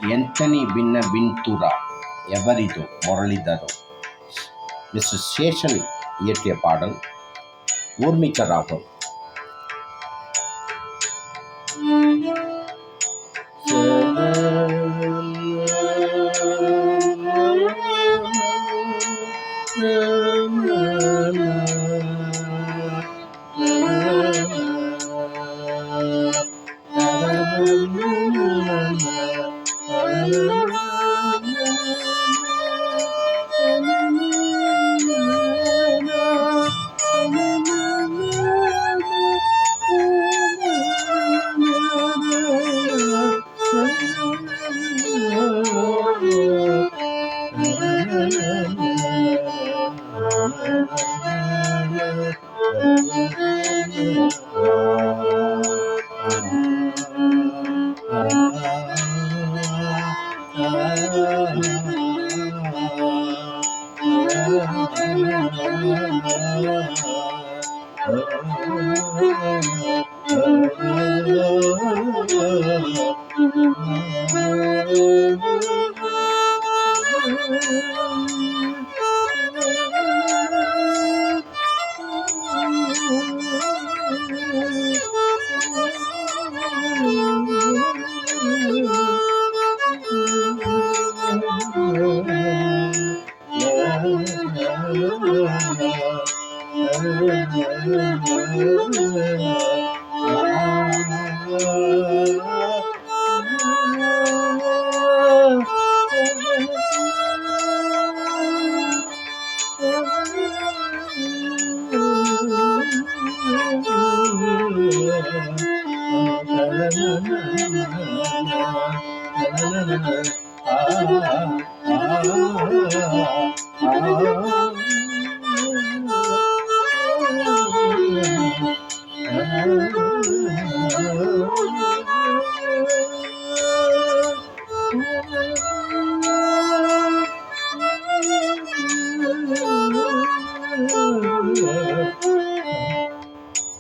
ಎಂತನಿ ಭಿನ್ನ ವಿಂತುರ எவரிதோ முரளிதரோ. மிஸ்டர் சேஷன் இயற்றிய பாடல். ஊர்மிக ராகம்.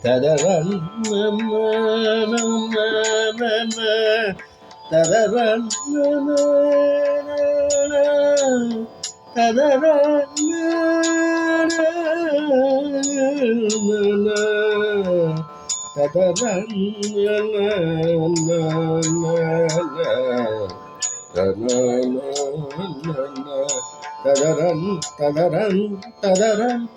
ததரன் ததரன்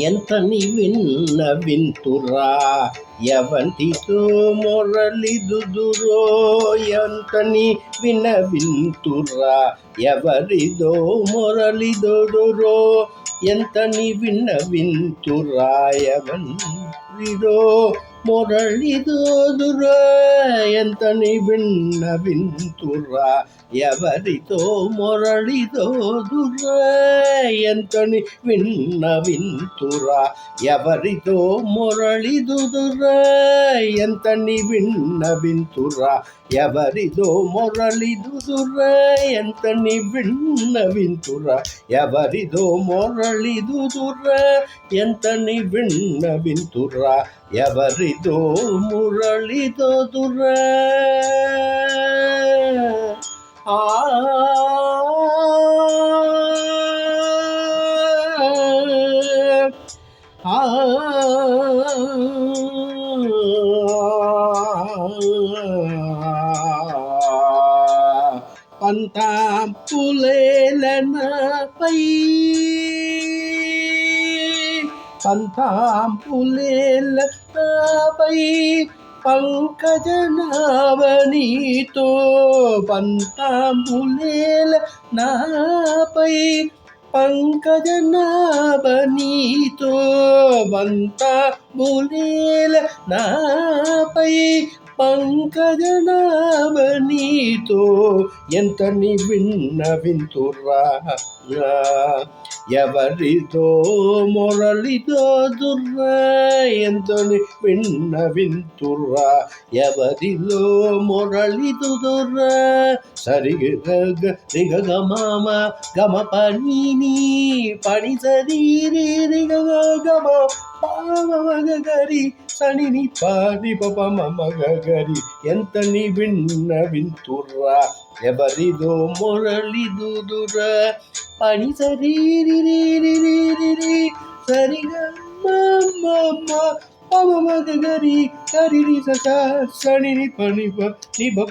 ఎంతని విన్న వింతురా ఎవంటితో మొరలిదుదురో. ఎంతని విన్న వింతురా ఎవరిదో మొరలిదుదురో. ఎంతని విన్న వింతురా ఎవరిదో మొరలిదుదురో. ఎంతని విన్న వింతురా ఎవరితో మొరలిదోదురా. ఎంతని విన్న వింతురా ఎవరితో మొరలిదుదురా. ఎంతని విన్న వింతురా ఎవరిదో మొరలిదుదుర ఎంతని విన్నవింతుర ఎవరిదో మొరలిదుదుర ఎంతని విన్నవింతుర ఎవరిదో మురళిదుదుర ఆ పంతాంపులేలనపై పంతాంపులేలనపై పంకజనాభనీతో పంతాంపులేలనపై పంకజనాభనీతో పంతాంపులేలనపై పంకజనాభనీతో ఎంతని విన్నవింతురా ఎవరిదో మొరలిదో దుర్రా ఎంతని విన్నవింతురా ఎవరిలో మొరలిదు దుర్రా సరిగ రిగ గమ గమ పని పని సరి రిగ గమ పామగరి సనిని పాని పమగరి ఎంతని విన్నవింతురా ఎవరిదో మొరలిదుదురా పని సరి సరిగా పమగరి గరి సనిని పని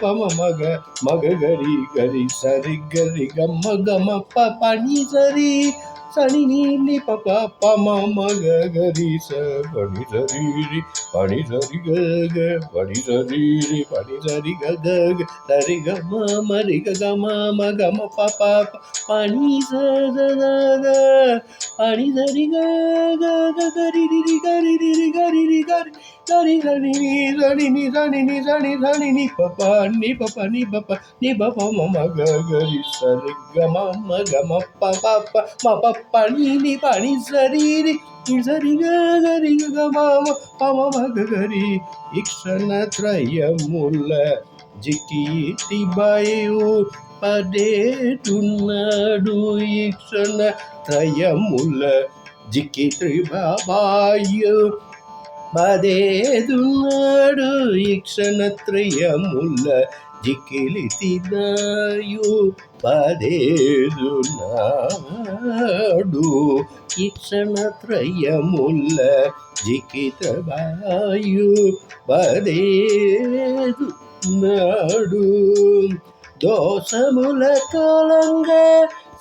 పమగ మగరి గరి సరి గరి గమ్మ గమ పని సరి సని నీ పప పమ మగ గరి స పని సరి పని సరి గ పని సరి పని సరి గ సరి గ మరి గ మగ మ పప పని స పని సరి గ గరి గరి గరి గరి సరి సని ని పప ని పప ని పప ని పప మగ గరి సరి గ మగ మ పప మ పని పని సరి సరి గరి పమ మగ గరి ఇక్షణ త్రయముల జికీతి బయు పదేటున్నాడు ఇక్షణ త్రయముల జికీతి బాయు పదేదున్నాడు ఇక్షణత్రయముల జికిలితినాయు పదేదున్నాడు ఇక్షణత్రయముల జికితబాయు పదేదున్నాడు దోషముల తొలంగా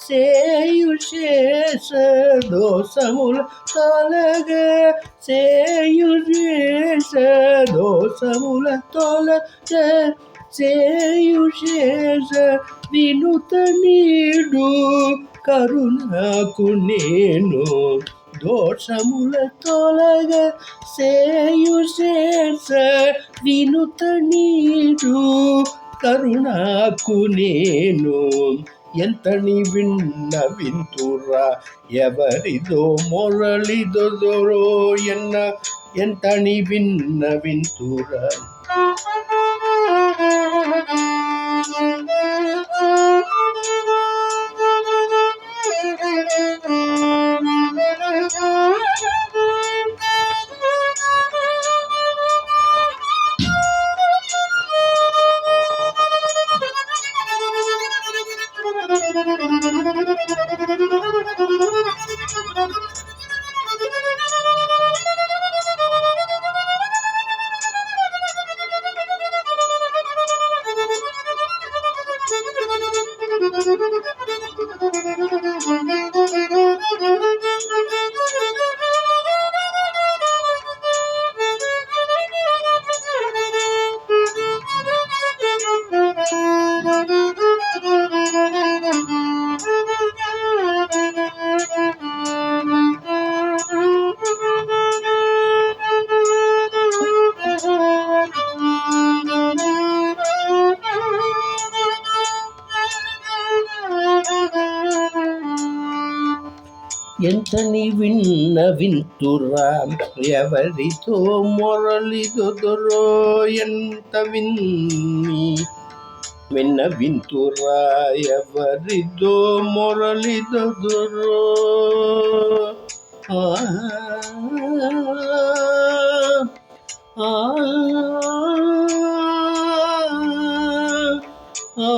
సేయుశేష దోషముల తొలగ సేయుశేష దోషముల తొలగ సేయుశేష వినుత నీడు కరుణకు నేను దోషముల తొలగ సేయుశేష వినుత నీడు కరుణకు నేను ఎంతని విన్నవింతురా ఎవరిదో మొరలిదొరో ఎంతని విన్నవింతురా ఎంతని విన్నవింతురా ఎవరితో మొరలిదొరో ఎంత విన్ని విన్నవింతురాయవరిదో మొరలిదొదురో ఆ ఆ ఆ